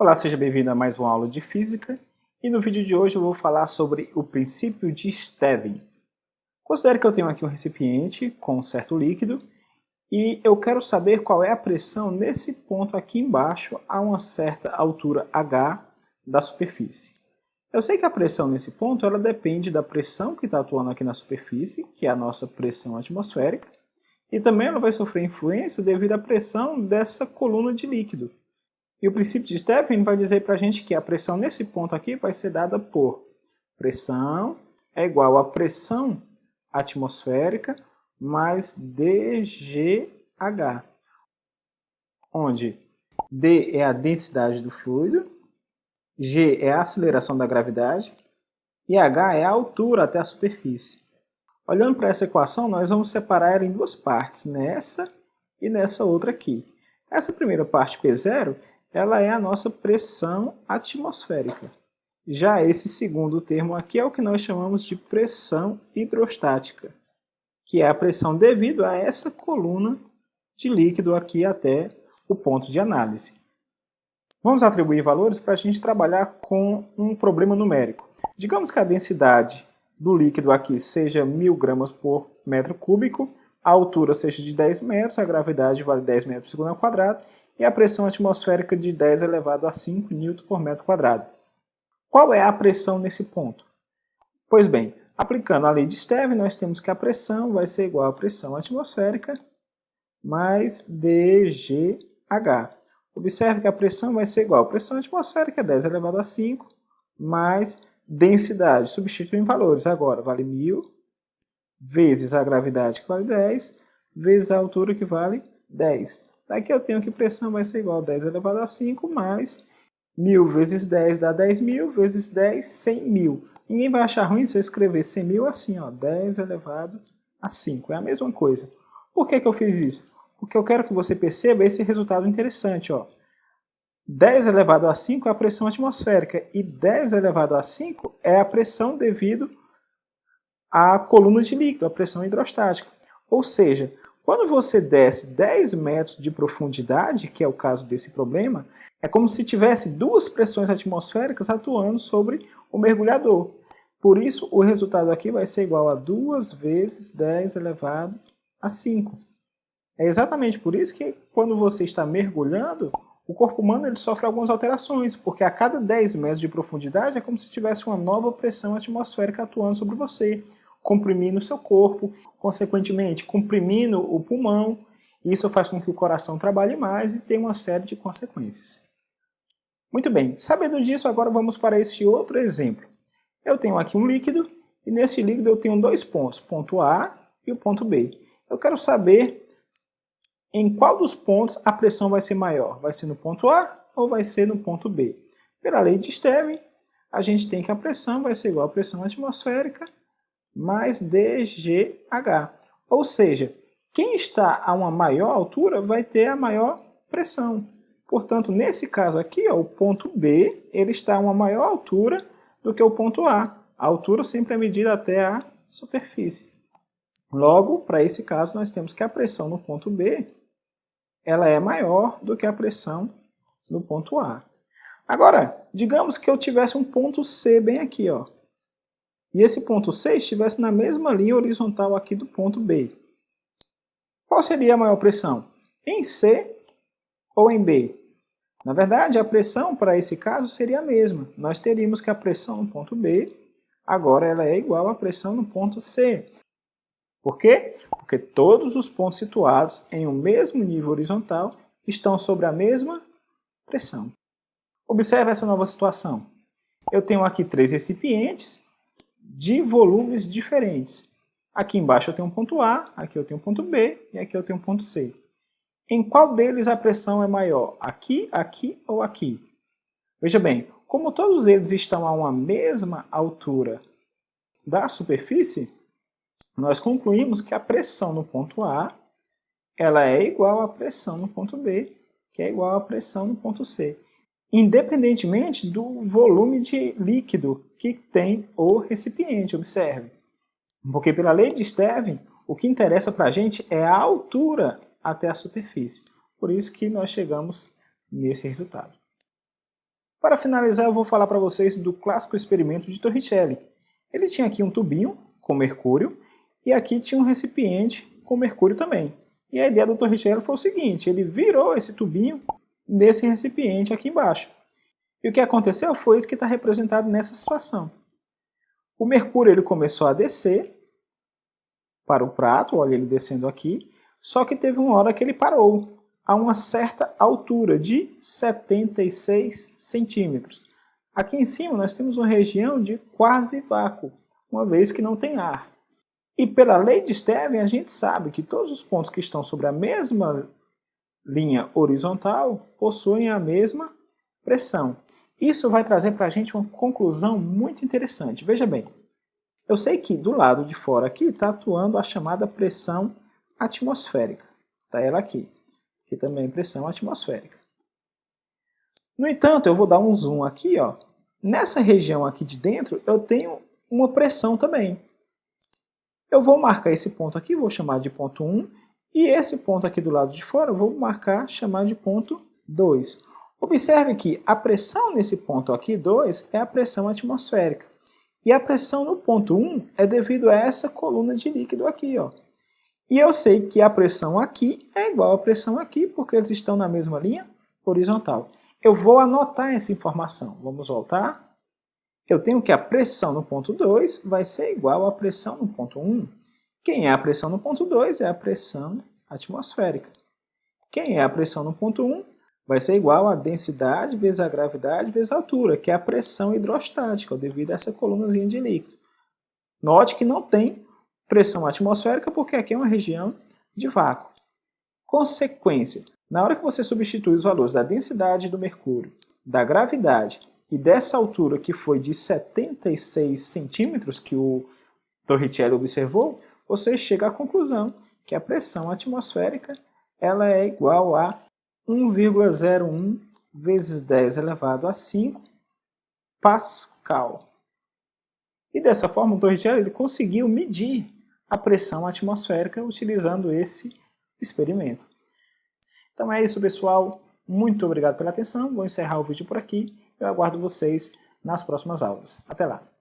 Olá, seja bem-vindo a mais uma aula de Física e no vídeo de hoje eu vou falar sobre o princípio de Stevin. Considere que eu tenho aqui um recipiente com um certo líquido e eu quero saber qual é a pressão nesse ponto aqui embaixo a uma certa altura h da superfície. Eu sei que a pressão nesse ponto ela depende da pressão que está atuando aqui na superfície, que é a nossa pressão atmosférica, e também ela vai sofrer influência devido à pressão dessa coluna de líquido. E o princípio de Stevin vai dizer para a gente que a pressão nesse ponto aqui vai ser dada por pressão é igual a pressão atmosférica mais dGH, onde D é a densidade do fluido, G é a aceleração da gravidade e H é a altura até a superfície. Olhando para essa equação, nós vamos separar ela em duas partes, nessa e nessa outra aqui. Essa primeira parte, P0, ela é a nossa pressão atmosférica. Já esse segundo termo aqui é o que nós chamamos de pressão hidrostática, que é a pressão devido a essa coluna de líquido aqui até o ponto de análise. Vamos atribuir valores para a gente trabalhar com um problema numérico. Digamos que a densidade do líquido aqui seja 1000 gramas por metro cúbico, a altura seja de 10 metros, a gravidade vale 10 metros por segundo ao quadrado, e a pressão atmosférica de 10 elevado a 5 N por metro quadrado. Qual é a pressão nesse ponto? Pois bem, aplicando a lei de Stevin, nós temos que a pressão vai ser igual à pressão atmosférica mais dGH. Observe que a pressão vai ser igual à pressão atmosférica, 10 elevado a 5, mais densidade. Substitui em valores agora, vale 1000, vezes a gravidade, que vale 10, vezes a altura, que vale 10. Daqui eu tenho que pressão vai ser igual a 10 elevado a 5 mais 1000 vezes 10 dá 10.000, vezes 10, 100.000. Ninguém vai achar ruim se eu escrever 100.000 assim, ó, 10 elevado a 5. É a mesma coisa. Por que eu fiz isso? Porque eu quero que você perceba esse resultado interessante. Ó. 10 elevado a 5 é a pressão atmosférica e 10 elevado a 5 é a pressão devido à coluna de líquido, a pressão hidrostática. Ou seja, quando você desce 10 metros de profundidade, que é o caso desse problema, é como se tivesse duas pressões atmosféricas atuando sobre o mergulhador. Por isso, o resultado aqui vai ser igual a 2 vezes 10 elevado a 5. É exatamente por isso que quando você está mergulhando, o corpo humano ele sofre algumas alterações, porque a cada 10 metros de profundidade é como se tivesse uma nova pressão atmosférica atuando sobre você, comprimindo o seu corpo, consequentemente comprimindo o pulmão. Isso faz com que o coração trabalhe mais e tenha uma série de consequências. Muito bem, sabendo disso, agora vamos para esse outro exemplo. Eu tenho aqui um líquido e nesse líquido eu tenho dois pontos, o ponto A e o ponto B. Eu quero saber em qual dos pontos a pressão vai ser maior. Vai ser no ponto A ou vai ser no ponto B? Pela lei de Stevin, a gente tem que a pressão vai ser igual à pressão atmosférica mais dGH. Ou seja, quem está a uma maior altura vai ter a maior pressão. Portanto, nesse caso aqui, ó, o ponto B ele está a uma maior altura do que o ponto A. A altura sempre é medida até a superfície. Logo, para esse caso, nós temos que a pressão no ponto B ela é maior do que a pressão no ponto A. Agora, digamos que eu tivesse um ponto C bem aqui, ó. E esse ponto C estivesse na mesma linha horizontal aqui do ponto B. Qual seria a maior pressão? Em C ou em B? Na verdade, a pressão para esse caso seria a mesma. Nós teríamos que a pressão no ponto B, agora ela é igual à pressão no ponto C. Por quê? Porque todos os pontos situados em um mesmo nível horizontal estão sobre a mesma pressão. Observe essa nova situação. Eu tenho aqui três recipientes de volumes diferentes. Aqui embaixo eu tenho um ponto A, aqui eu tenho um ponto B e aqui eu tenho um ponto C. Em qual deles a pressão é maior? Aqui, aqui ou aqui? Veja bem, como todos eles estão a uma mesma altura da superfície, nós concluímos que a pressão no ponto A ela é igual à pressão no ponto B, que é igual à pressão no ponto C, independentemente do volume de líquido que tem o recipiente, observe. Porque pela lei de Stevin, o que interessa para a gente é a altura até a superfície. Por isso que nós chegamos nesse resultado. Para finalizar, eu vou falar para vocês do clássico experimento de Torricelli. Ele tinha aqui um tubinho com mercúrio e aqui tinha um recipiente com mercúrio também. E a ideia do Torricelli foi o seguinte, ele virou esse tubinho nesse recipiente aqui embaixo. E o que aconteceu foi isso que está representado nessa situação. O mercúrio ele começou a descer para o prato, olha ele descendo aqui, só que teve uma hora que ele parou a uma certa altura de 76 centímetros. Aqui em cima nós temos uma região de quase vácuo, uma vez que não tem ar. E pela lei de Stevin a gente sabe que todos os pontos que estão sobre a mesma linha horizontal possuem a mesma pressão. Isso vai trazer para a gente uma conclusão muito interessante. Veja bem, eu sei que do lado de fora aqui está atuando a chamada pressão atmosférica. Está ela aqui. Aqui também pressão atmosférica. No entanto, eu vou dar um zoom aqui, ó. Nessa região aqui de dentro, eu tenho uma pressão também. Eu vou marcar esse ponto aqui, vou chamar de ponto 1, e esse ponto aqui do lado de fora, eu vou marcar, chamar de ponto 2. Observe que a pressão nesse ponto aqui, 2, é a pressão atmosférica. E a pressão no ponto 1 é devido a essa coluna de líquido aqui, ó. E eu sei que a pressão aqui é igual à pressão aqui, porque eles estão na mesma linha horizontal. Eu vou anotar essa informação. Vamos voltar. Eu tenho que a pressão no ponto 2 vai ser igual à pressão no ponto 1. Quem é a pressão no ponto 2 é a pressão atmosférica. Quem é a pressão no ponto 1 vai ser igual a densidade vezes a gravidade vezes a altura, que é a pressão hidrostática, devido a essa colunazinha de líquido. Note que não tem pressão atmosférica porque aqui é uma região de vácuo. Consequência, na hora que você substitui os valores da densidade do mercúrio, da gravidade e dessa altura que foi de 76 centímetros que o Torricelli observou, você chega à conclusão que a pressão atmosférica ela é igual a 1,01 vezes 10 elevado a 5 Pascal. E dessa forma o Torricelli ele conseguiu medir a pressão atmosférica utilizando esse experimento. Então é isso, pessoal. Muito obrigado pela atenção. Vou encerrar o vídeo por aqui. Eu aguardo vocês nas próximas aulas. Até lá!